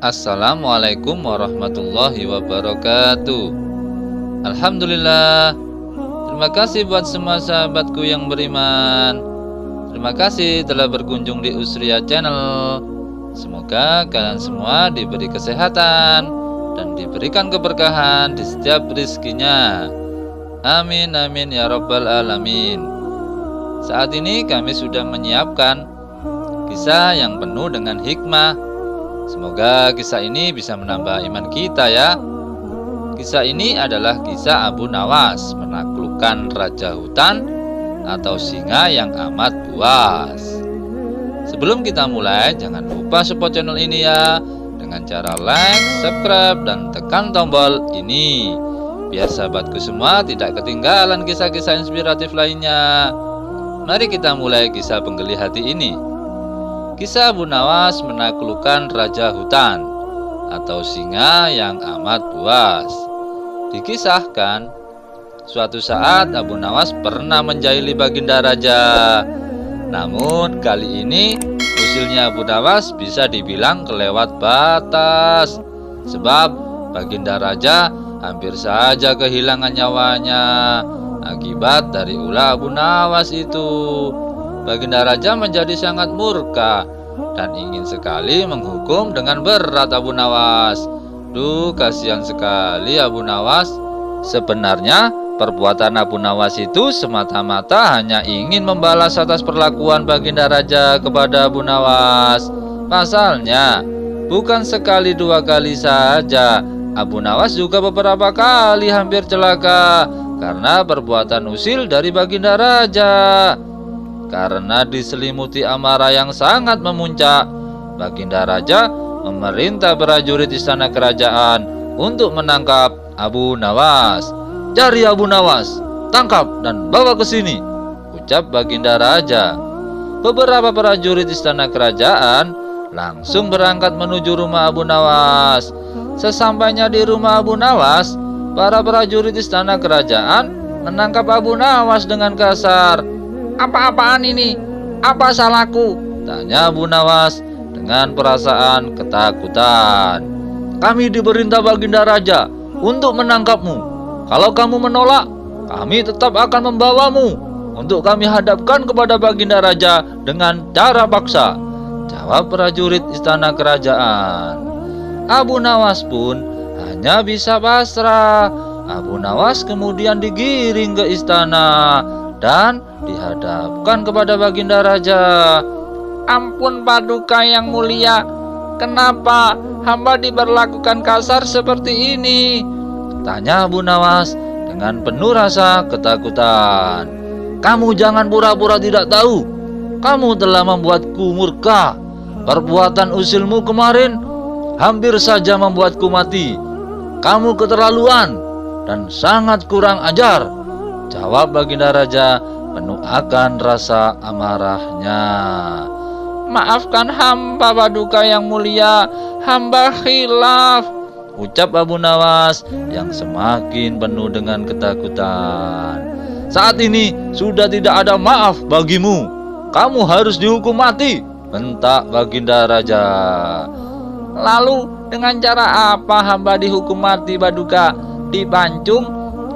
Assalamualaikum warahmatullahi wabarakatuh. Alhamdulillah. Terima kasih buat semua sahabatku yang beriman. Terima kasih telah berkunjung di Usria Channel. Semoga kalian semua diberi kesehatan dan diberikan keberkahan di setiap rizkinya. Amin amin ya rabbal alamin. Saat ini kami sudah menyiapkan kisah yang penuh dengan hikmah. Semoga kisah ini bisa menambah iman kita ya. Kisah ini adalah kisah Abu Nawas menaklukkan raja hutan atau singa yang amat buas. Sebelum kita mulai, jangan lupa support channel ini ya dengan cara like, subscribe, dan tekan tombol ini biar sahabatku semua tidak ketinggalan kisah-kisah inspiratif lainnya. Mari kita mulai kisah penggeli hati ini. Kisah Abu Nawas menaklukkan raja hutan atau singa yang amat buas. Dikisahkan, suatu saat Abu Nawas pernah menjahili baginda raja. Namun kali ini usilnya Abu Nawas bisa dibilang kelewat batas, sebab baginda raja hampir saja kehilangan nyawanya akibat dari ulah Abu Nawas itu. Baginda raja menjadi sangat murka dan ingin sekali menghukum dengan berat Abu Nawas. Duh, kasihan sekali Abu Nawas. Sebenarnya perbuatan Abu Nawas itu semata-mata hanya ingin membalas atas perlakuan baginda raja kepada Abu Nawas. Pasalnya, bukan sekali dua kali saja, Abu Nawas juga beberapa kali hampir celaka karena perbuatan usil dari baginda raja. Karena diselimuti amarah yang sangat memuncak, baginda raja memerintah prajurit istana kerajaan untuk menangkap Abu Nawas. "Cari Abu Nawas, tangkap dan bawa ke sini," ucap baginda raja. Beberapa prajurit istana kerajaan langsung berangkat menuju rumah Abu Nawas. Sesampainya di rumah Abu Nawas, para prajurit istana kerajaan menangkap Abu Nawas dengan kasar. "Apa-apaan ini? Apa salahku?" tanya Abu Nawas dengan perasaan ketakutan. "Kami diperintah baginda raja untuk menangkapmu. Kalau kamu menolak, kami tetap akan membawamu untuk kami hadapkan kepada baginda raja dengan cara paksa," jawab prajurit istana kerajaan. Abu Nawas pun hanya bisa pasrah. Abu Nawas kemudian digiring ke istana dan dihadapkan kepada baginda raja. "Ampun Paduka yang mulia, kenapa hamba diberlakukan kasar seperti ini?" tanya Abu Nawas dengan penuh rasa ketakutan. "Kamu jangan pura-pura tidak tahu. Kamu telah membuatku murka. Perbuatan usilmu kemarin hampir saja membuatku mati. Kamu keterlaluan dan sangat kurang ajar," jawab baginda raja penuh akan rasa amarahnya. "Maafkan hamba Paduka yang mulia, hamba khilaf," ucap Abu Nawas yang semakin penuh dengan ketakutan. "Saat ini sudah tidak ada maaf bagimu. Kamu harus dihukum mati," bentak baginda raja. "Lalu dengan cara apa hamba dihukum mati Paduka? Dipancung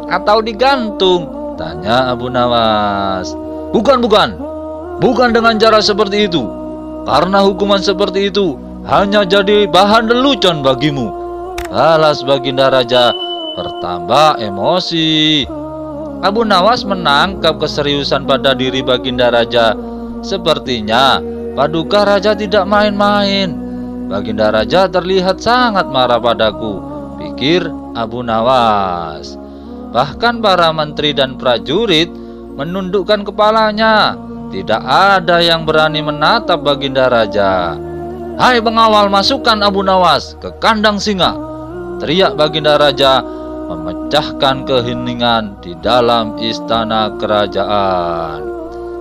atau digantung?" tanya Abu Nawas. Bukan dengan cara seperti itu. Karena hukuman seperti itu hanya jadi bahan lelucon bagimu," balas baginda raja bertambah emosi. Abu Nawas menangkap keseriusan pada diri baginda raja. Sepertinya Paduka raja tidak main-main. Baginda raja terlihat sangat marah padaku, pikir Abu Nawas. Bahkan para menteri dan prajurit menundukkan kepalanya. Tidak ada yang berani menatap baginda raja. "Hai pengawal, masukkan Abu Nawas ke kandang singa," teriak baginda raja memecahkan keheningan di dalam istana kerajaan.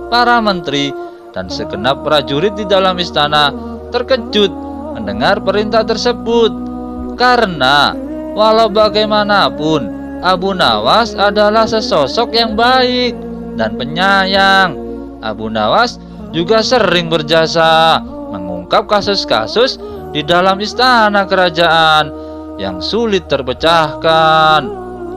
Para menteri dan segenap prajurit di dalam istana terkejut mendengar perintah tersebut. Karena walau bagaimanapun Abu Nawas adalah sesosok yang baik dan penyayang. Abu Nawas juga sering berjasa mengungkap kasus-kasus di dalam istana kerajaan yang sulit terpecahkan.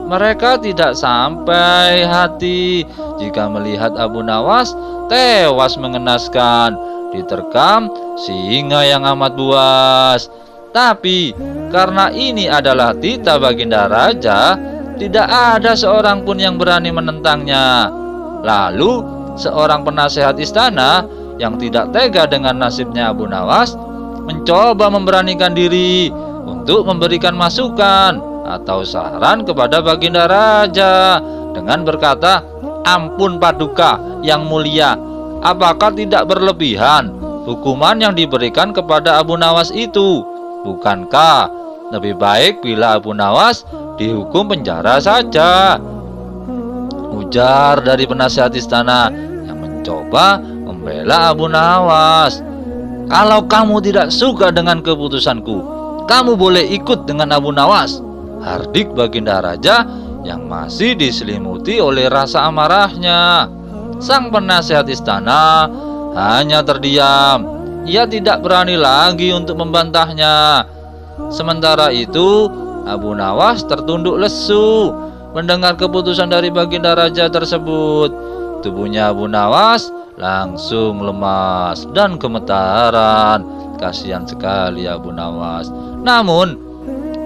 Mereka tidak sampai hati jika melihat Abu Nawas tewas mengenaskan diterkam singa yang amat buas. Tapi karena ini adalah titah Baginda Raja, tidak ada seorang pun yang berani menentangnya. Lalu seorang penasehat istana yang tidak tega dengan nasibnya Abu Nawas mencoba memberanikan diri untuk memberikan masukan atau saran kepada Baginda Raja dengan berkata, "Ampun Paduka yang mulia, apakah tidak berlebihan hukuman yang diberikan kepada Abu Nawas itu? Bukankah lebih baik bila Abu Nawas dihukum penjara saja?" Ujar dari penasehat istana yang mencoba membela Abu Nawas. "Kalau kamu tidak suka dengan keputusanku, kamu boleh ikut dengan Abu Nawas," hardik Baginda Raja yang masih diselimuti oleh rasa amarahnya. Sang penasehat istana hanya terdiam. Ia tidak berani lagi untuk membantahnya. Sementara itu, Abu Nawas tertunduk lesu mendengar keputusan dari Baginda Raja tersebut. Tubuhnya Abu Nawas langsung lemas dan gemetaran. Kasihan sekali Abu Nawas. Namun,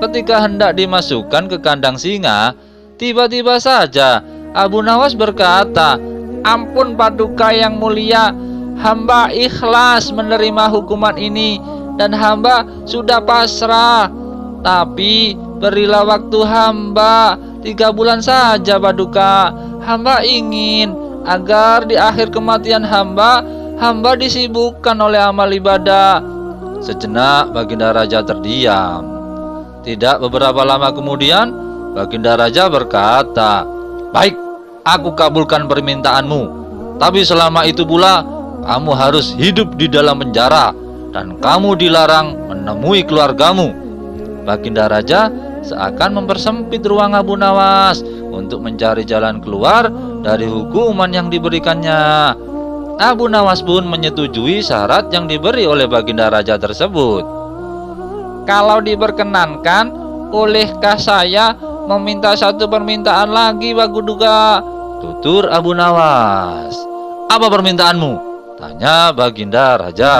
ketika hendak dimasukkan ke kandang singa, tiba-tiba saja Abu Nawas berkata, "Ampun Paduka yang mulia, hamba ikhlas menerima hukuman ini dan hamba sudah pasrah. Tapi berilah waktu hamba 3 bulan saja Paduka. Hamba ingin agar di akhir kematian hamba disibukkan oleh amal ibadah." Sejenak Baginda Raja terdiam. Tidak beberapa lama kemudian, Baginda Raja berkata, "Baik, aku kabulkan permintaanmu. Tapi selama itu pula, kamu harus hidup di dalam penjara dan kamu dilarang menemui keluargamu." Baginda Raja seakan mempersempit ruang Abu Nawas untuk mencari jalan keluar dari hukuman yang diberikannya. Abu Nawas pun menyetujui syarat yang diberi oleh Baginda Raja tersebut. "Kalau diperkenankan, bolehkah saya meminta satu permintaan lagi, Paduka?" tutur Abu Nawas. "Apa permintaanmu?" tanya Baginda Raja.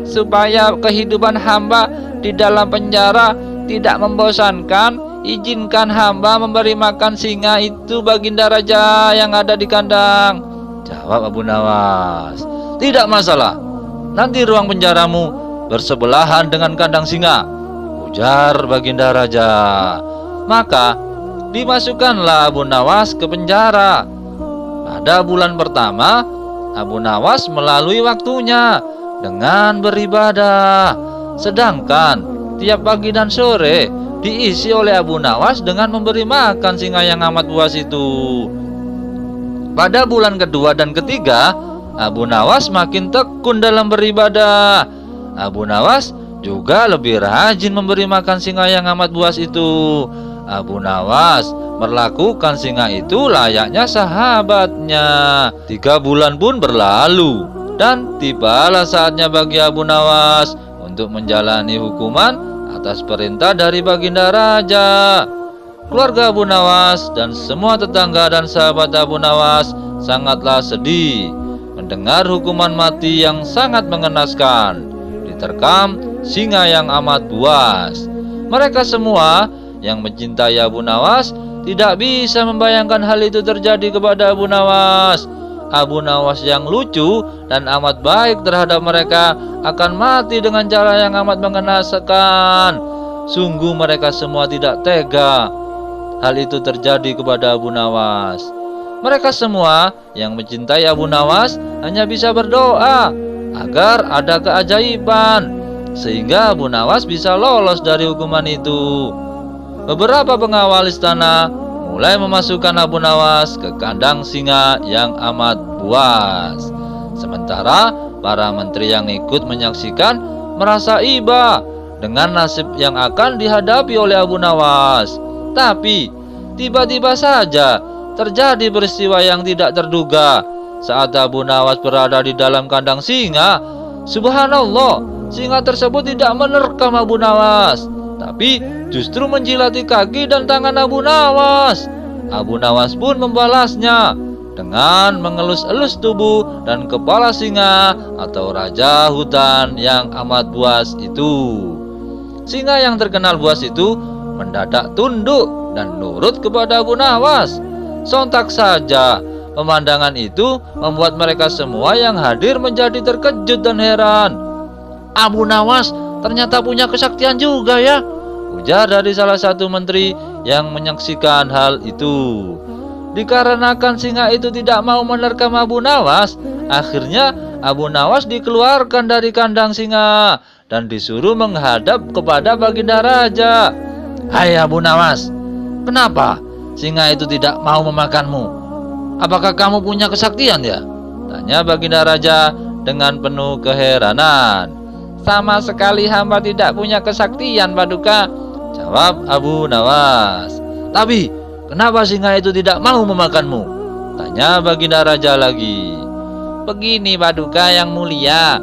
"Supaya kehidupan hamba di dalam penjara tidak membosankan, izinkan hamba memberi makan singa itu, Baginda Raja yang ada di kandang," jawab Abu Nawas. "Tidak masalah, nanti ruang penjaramu bersebelahan dengan kandang singa," ujar Baginda Raja. Maka dimasukkanlah Abu Nawas ke penjara. Pada bulan pertama, Abu Nawas melalui waktunya dengan beribadah. Sedangkan tiap pagi dan sore diisi oleh Abu Nawas dengan memberi makan singa yang amat buas itu. Pada bulan kedua dan ketiga, Abu Nawas makin tekun dalam beribadah. Abu Nawas juga lebih rajin memberi makan singa yang amat buas itu. Abu Nawas memperlakukan singa itu layaknya sahabatnya. 3 bulan pun berlalu dan tibalah saatnya bagi Abu Nawas untuk menjalani hukuman atas perintah dari Baginda Raja. Keluarga Abu Nawas dan semua tetangga dan sahabat Abu Nawas sangatlah sedih mendengar hukuman mati yang sangat mengenaskan, diterkam singa yang amat buas. Mereka semua yang mencintai Abu Nawas tidak bisa membayangkan hal itu terjadi kepada Abu Nawas. Abu Nawas yang lucu dan amat baik terhadap mereka akan mati dengan cara yang amat mengenaskan. Sungguh mereka semua tidak tega hal itu terjadi kepada Abu Nawas. Mereka semua yang mencintai Abu Nawas hanya bisa berdoa agar ada keajaiban sehingga Abu Nawas bisa lolos dari hukuman itu. Beberapa pengawal istana mulai memasukkan Abu Nawas ke kandang singa yang amat buas. Sementara para menteri yang ikut menyaksikan merasa iba dengan nasib yang akan dihadapi oleh Abu Nawas. Tapi tiba-tiba saja terjadi peristiwa yang tidak terduga. Saat Abu Nawas berada di dalam kandang singa, subhanallah, singa tersebut tidak menerkam Abu Nawas, tapi justru menjilati kaki dan tangan Abu Nawas. Abu Nawas pun membalasnya dengan mengelus-elus tubuh dan kepala singa atau raja hutan yang amat buas itu. Singa yang terkenal buas itu mendadak tunduk dan nurut kepada Abu Nawas. Sontak saja pemandangan itu membuat mereka semua yang hadir menjadi terkejut dan heran. Abu Nawas ternyata punya kesaktian juga ya, ujar dari salah satu menteri yang menyaksikan hal itu. Dikarenakan singa itu tidak mau menerkam Abu Nawas, akhirnya Abu Nawas dikeluarkan dari kandang singa dan disuruh menghadap kepada Baginda Raja. Hai Abu Nawas, kenapa singa itu tidak mau memakanmu? Apakah kamu punya kesaktian ya? Tanya Baginda Raja dengan penuh keheranan. Sama sekali hamba tidak punya kesaktian, Paduka, jawab Abu Nawas. Tapi kenapa singa itu tidak mau memakanmu? Tanya Baginda Raja lagi. Begini Paduka yang mulia,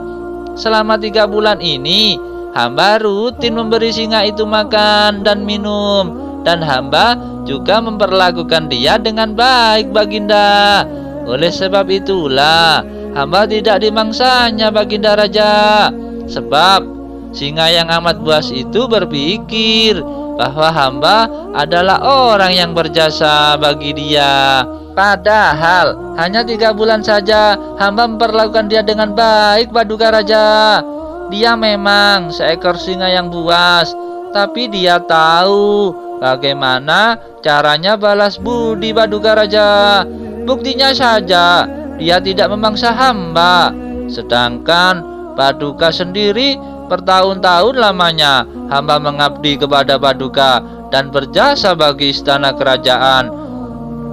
selama 3 bulan ini hamba rutin memberi singa itu makan dan minum, dan hamba juga memperlakukan dia dengan baik Baginda. Oleh sebab itulah hamba tidak dimangsanya Baginda Raja. Sebab singa yang amat buas itu berpikir bahwa hamba adalah orang yang berjasa bagi dia. Padahal hanya 3 bulan saja hamba memperlakukan dia dengan baik Paduka Raja. Dia memang seekor singa yang buas, tapi dia tahu bagaimana caranya balas budi Paduka Raja. Buktinya saja dia tidak memangsa hamba. Sedangkan Paduka sendiri bertahun-tahun lamanya hamba mengabdi kepada Paduka dan berjasa bagi istana kerajaan.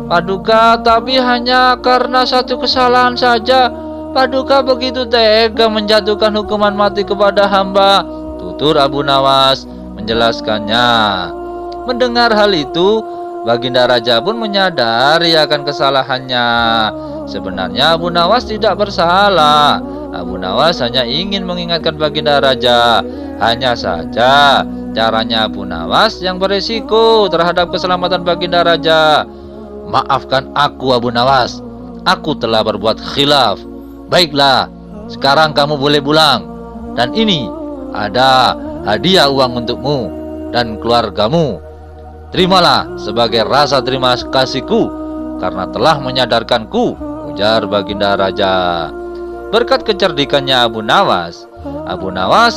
Paduka, tapi hanya karena satu kesalahan saja Paduka begitu tega menjatuhkan hukuman mati kepada hamba, tutur Abu Nawas menjelaskannya. Mendengar hal itu, Baginda Raja pun menyadari akan kesalahannya. Sebenarnya Abu Nawas tidak bersalah. Abu Nawas hanya ingin mengingatkan Baginda Raja. Hanya saja caranya Abu Nawas yang beresiko terhadap keselamatan Baginda Raja. Maafkan aku Abu Nawas, aku telah berbuat khilaf. Baiklah, sekarang kamu boleh pulang. Dan ini ada hadiah uang untukmu dan keluargamu. Terimalah sebagai rasa terima kasihku karena telah menyadarkanku, ujar Baginda Raja. Berkat kecerdikannya Abu Nawas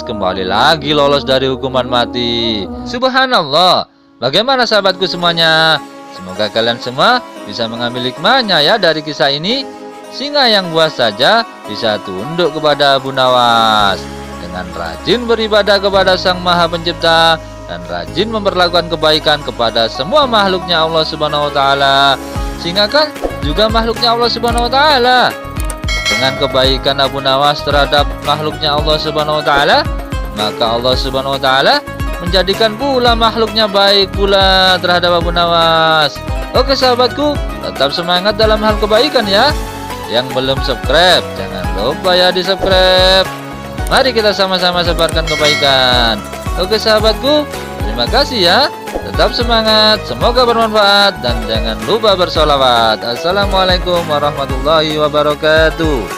kembali lagi lolos dari hukuman mati. Subhanallah. Bagaimana sahabatku semuanya? Semoga kalian semua bisa mengambil hikmahnya ya dari kisah ini. Singa yang buas saja bisa tunduk kepada Abu Nawas dengan rajin beribadah kepada Sang Maha Pencipta dan rajin memperlakukan kebaikan kepada semua makhluknya Allah Subhanahu wa taala. Singa kan juga makhluknya Allah Subhanahu wa taala. Dengan kebaikan Abu Nawas terhadap makhluknya Allah Subhanahu wa taala, maka Allah Subhanahu wa taala menjadikan pula makhluknya baik pula terhadap Abu Nawas. Oke sahabatku, tetap semangat dalam hal kebaikan ya. Yang belum subscribe, jangan lupa ya di subscribe. Mari kita sama-sama sebarkan kebaikan. Oke sahabatku, terima kasih ya. Tetap semangat, semoga bermanfaat, dan jangan lupa bersolawat. Assalamualaikum warahmatullahi wabarakatuh.